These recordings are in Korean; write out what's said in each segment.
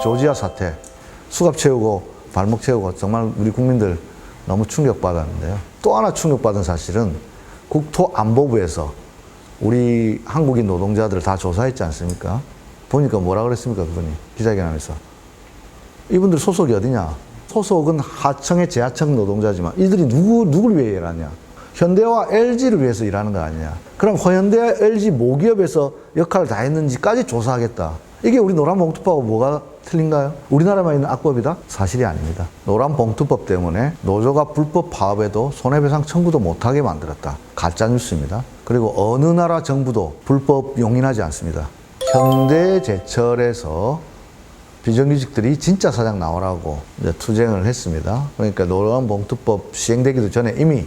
조지아 사태, 수갑 채우고 발목 채우고 정말 우리 국민들 너무 충격받았는데요. 또 하나 충격받은 사실은 국토안보부에서 우리 한국인 노동자들을 다 조사했지 않습니까? 보니까 뭐라 그랬습니까, 그분이 기자회견하면서. 이분들 소속이 어디냐? 소속은 하청의 재하청 노동자지만 이들이 누구를 위해 일하냐? 현대와 LG를 위해서 일하는 거 아니냐? 그럼 현대와 LG 모기업에서 역할을 다 했는지까지 조사하겠다. 이게 우리 노란봉투법하고 뭐가 틀린가요? 우리나라만 있는 악법이다? 사실이 아닙니다. 노란봉투법 때문에 노조가 불법 파업에도 손해배상 청구도 못하게 만들었다. 가짜뉴스입니다. 그리고 어느 나라 정부도 불법 용인하지 않습니다. 현대제철에서 비정규직들이 진짜 사장 나오라고 이제 투쟁을 했습니다. 그러니까 노란봉투법 시행되기도 전에 이미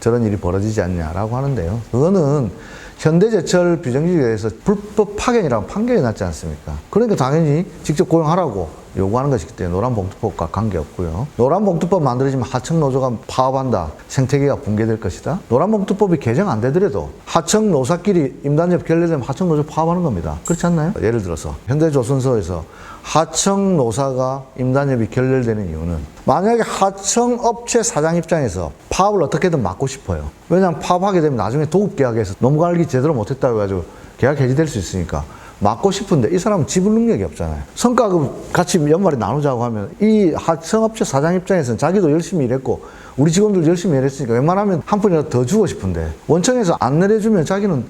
저런 일이 벌어지지 않냐라고 하는데요. 그거는 현대제철 비정규직에 대해서 불법 파견이라고 판결이 났지 않습니까? 그러니까 당연히 직접 고용하라고 요구하는 것이기 때문에 노란봉투법과 관계없고요. 노란봉투법 만들어지면 하청노조가 파업한다. 생태계가 붕괴될 것이다. 노란봉투법이 개정 안 되더라도 하청 노사끼리 임단협 결렬되면 하청노조 파업하는 겁니다. 그렇지 않나요? 예를 들어서 현대조선소에서 하청노사가 임단협이 결렬되는 이유는 만약에 하청업체 사장 입장에서 파업을 어떻게든 막고 싶어요. 왜냐하면 파업하게 되면 나중에 도급계약에서 노무관리 제대로 못했다고 해가지고 계약 해지될 수 있으니까 막고 싶은데 이 사람은 지불 능력이 없잖아요. 성과급 같이 연말에 나누자고 하면 이 하청업체 사장 입장에서는 자기도 열심히 일했고 우리 직원들 열심히 일했으니까 웬만하면 한 푼이라도 더 주고 싶은데 원청에서 안 내려주면 자기는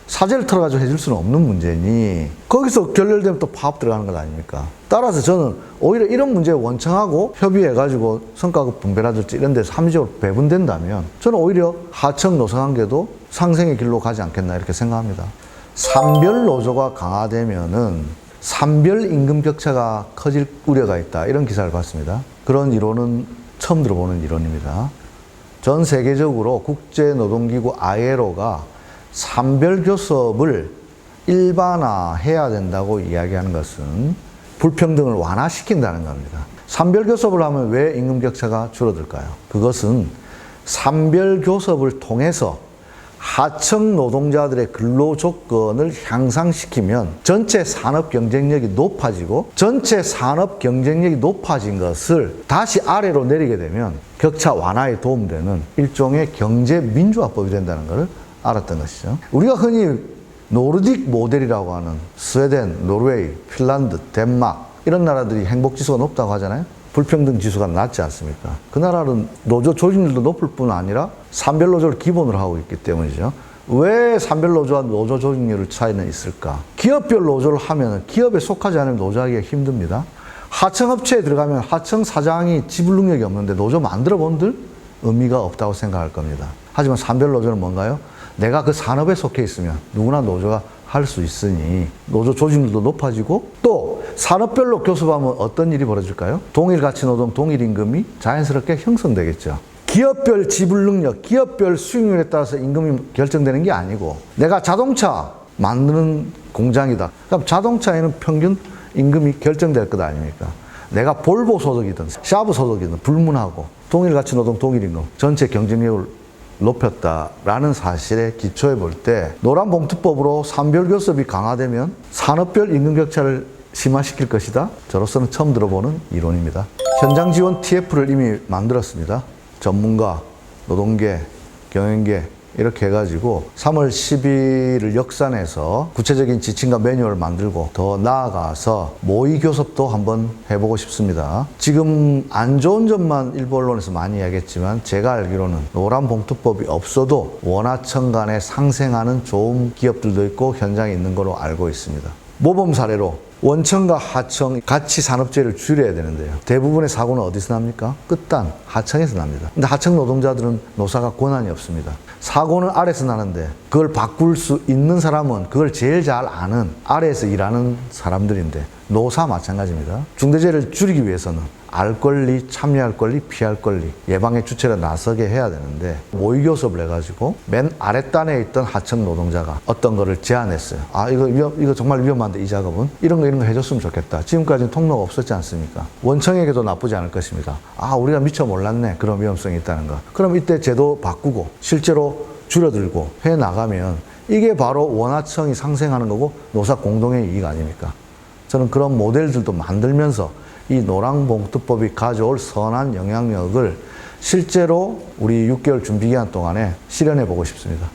사재를 털어가지고 해줄 수는 없는 문제니 거기서 결렬되면 또 파업 들어가는 것 아닙니까? 따라서 저는 오히려 이런 문제에 원청하고 협의해가지고 성과급 분배라든지 이런 데서 합리적으로 배분된다면 저는 오히려 하청 노사관계도 상생의 길로 가지 않겠나 이렇게 생각합니다. 산별 노조가 강화되면은 산별 임금 격차가 커질 우려가 있다. 이런 기사를 봤습니다. 그런 이론은 처음 들어보는 이론입니다. 전 세계적으로 국제노동기구 ILO가 산별교섭을 일반화해야 된다고 이야기하는 것은 불평등을 완화시킨다는 겁니다. 산별교섭을 하면 왜 임금격차가 줄어들까요? 그것은 산별교섭을 통해서 하청 노동자들의 근로조건을 향상시키면 전체 산업 경쟁력이 높아지고 전체 산업 경쟁력이 높아진 것을 다시 아래로 내리게 되면 격차 완화에 도움되는 일종의 경제민주화법이 된다는 것을 알았던 것이죠. 우리가 흔히 노르딕 모델이라고 하는 스웨덴, 노르웨이, 핀란드, 덴마크 이런 나라들이 행복지수가 높다고 하잖아요. 불평등 지수가 낮지 않습니까? 그 나라는 노조 조직률도 높을 뿐 아니라 산별노조를 기본으로 하고 있기 때문이죠. 왜 산별노조와 노조 조직률 차이는 있을까? 기업별 노조를 하면 기업에 속하지 않으면 노조하기가 힘듭니다. 하청업체에 들어가면 하청 사장이 지불 능력이 없는데 노조 만들어 본들 의미가 없다고 생각할 겁니다. 하지만 산별노조는 뭔가요? 내가 그 산업에 속해 있으면 누구나 노조가 할 수 있으니 노조 조직률도 높아지고 또 산업별로 교섭하면 어떤 일이 벌어질까요? 동일 가치 노동, 동일 임금이 자연스럽게 형성되겠죠. 기업별 지불 능력, 기업별 수익률에 따라서 임금이 결정되는 게 아니고 내가 자동차 만드는 공장이다. 그럼 자동차에는 평균 임금이 결정될 것 아닙니까? 내가 볼보 소속이든 샤브 소속이든 불문하고 동일 가치 노동, 동일 임금, 전체 경쟁력을 높였다라는 사실에 기초해 볼 때 노란봉투법으로 산별교섭이 강화되면 산업별 임금격차를 심화시킬 것이다. 저로서는 처음 들어보는 이론입니다. 현장 지원 TF를 이미 만들었습니다. 전문가, 노동계, 경영계 이렇게 해가지고 3월 10일을 역산해서 구체적인 지침과 매뉴얼을 만들고 더 나아가서 모의 교섭도 한번 해보고 싶습니다. 지금 안 좋은 점만 일부 언론에서 많이 이야기했지만 제가 알기로는 노란봉투법이 없어도 원하청 간에 상생하는 좋은 기업들도 있고 현장에 있는 걸로 알고 있습니다. 모범 사례로 원청과 하청 같이 산업재해를 줄여야 되는데요. 대부분의 사고는 어디서 납니까? 끝단 하청에서 납니다. 근데 하청 노동자들은 노사가 권한이 없습니다. 사고는 아래에서 나는데 그걸 바꿀 수 있는 사람은 그걸 제일 잘 아는 아래에서 일하는 사람들인데 노사 마찬가지입니다. 중대재해를 줄이기 위해서는 알 권리, 참여할 권리, 피할 권리, 예방의 주체로 나서게 해야 되는데 모의교섭을 해가지고 맨 아랫단에 있던 하청 노동자가 어떤 거를 제안했어요. 아 이거 정말 위험한데 이 작업은 이런 거 해줬으면 좋겠다. 지금까지는 통로가 없었지 않습니까? 원청에게도 나쁘지 않을 것입니다. 아 우리가 미처 몰랐네. 그런 위험성이 있다는 거. 그럼 이때 제도 바꾸고 실제로 줄어들고 해나가면 이게 바로 원하청이 상생하는 거고 노사 공동의 이익 아닙니까? 저는 그런 모델들도 만들면서 이 노랑봉투법이 가져올 선한 영향력을 실제로 우리 6개월 준비기간 동안에 실현해 보고 싶습니다.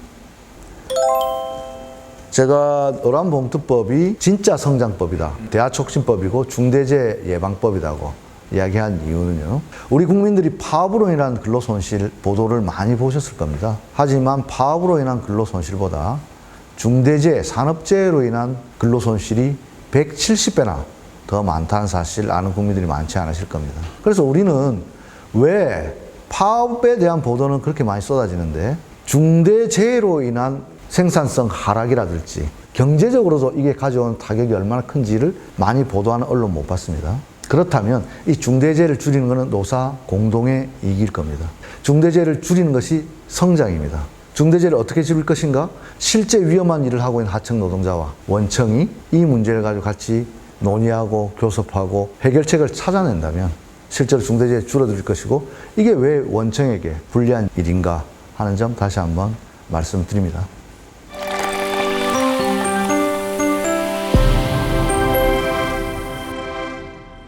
제가 노란봉투법이 진짜 성장법이다, 대아촉진법이고 중대재해 예방법이라고 이야기한 이유는요, 우리 국민들이 파업으로 인한 근로손실 보도를 많이 보셨을 겁니다. 하지만 파업으로 인한 근로손실보다 중대재해, 산업재해로 인한 근로손실이 170배나 더 많다는 사실 아는 국민들이 많지 않으실 겁니다. 그래서 우리는 왜 파업에 대한 보도는 그렇게 많이 쏟아지는데 중대재해로 인한 생산성 하락이라든지 경제적으로도 이게 가져온 타격이 얼마나 큰지를 많이 보도하는 언론 못 봤습니다. 그렇다면 이 중대재해를 줄이는 것은 노사 공동의 이익일 겁니다. 중대재해를 줄이는 것이 성장입니다. 중대재해를 어떻게 줄일 것인가? 실제 위험한 일을 하고 있는 하청 노동자와 원청이 이 문제를 가지고 같이 논의하고 교섭하고 해결책을 찾아낸다면 실제로 중대재해 줄어들 것이고, 이게 왜 원청에게 불리한 일인가 하는 점 다시 한번 말씀드립니다.